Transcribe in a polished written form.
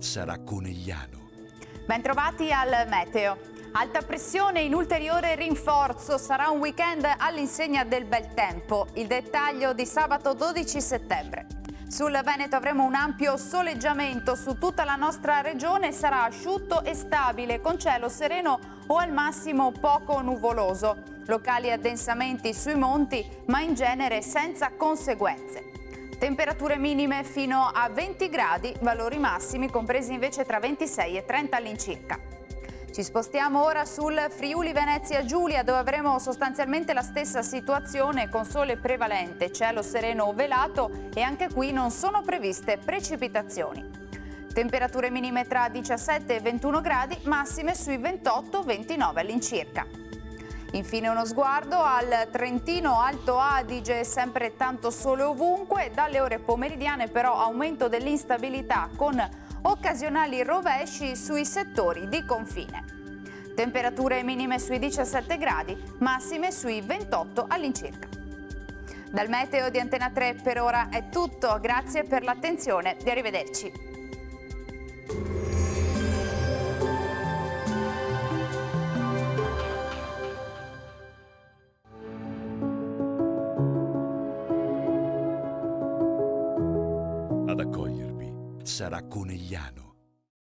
sarà Conegliano. Bentrovati al Meteo. Alta pressione in ulteriore rinforzo, sarà un weekend all'insegna del bel tempo. Il dettaglio di sabato 12 settembre. Sul Veneto avremo un ampio soleggiamento su tutta la nostra regione, sarà asciutto e stabile con cielo sereno o al massimo poco nuvoloso. Locali addensamenti sui monti, ma in genere senza conseguenze. Temperature minime fino a 20 gradi, valori massimi compresi invece tra 26 e 30 all'incirca. Ci spostiamo ora sul Friuli Venezia Giulia, dove avremo sostanzialmente la stessa situazione con sole prevalente, cielo sereno o velato e anche qui non sono previste precipitazioni. Temperature minime tra 17 e 21 gradi, massime sui 28-29 all'incirca. Infine uno sguardo al Trentino Alto Adige, sempre tanto sole ovunque, dalle ore pomeridiane però aumento dell'instabilità con occasionali rovesci sui settori di confine. Temperature minime sui 17 gradi, massime sui 28 all'incirca. Dal Meteo di Antena 3 per ora è tutto, grazie per l'attenzione e arrivederci. Ad accogliervi sarà Conegliano.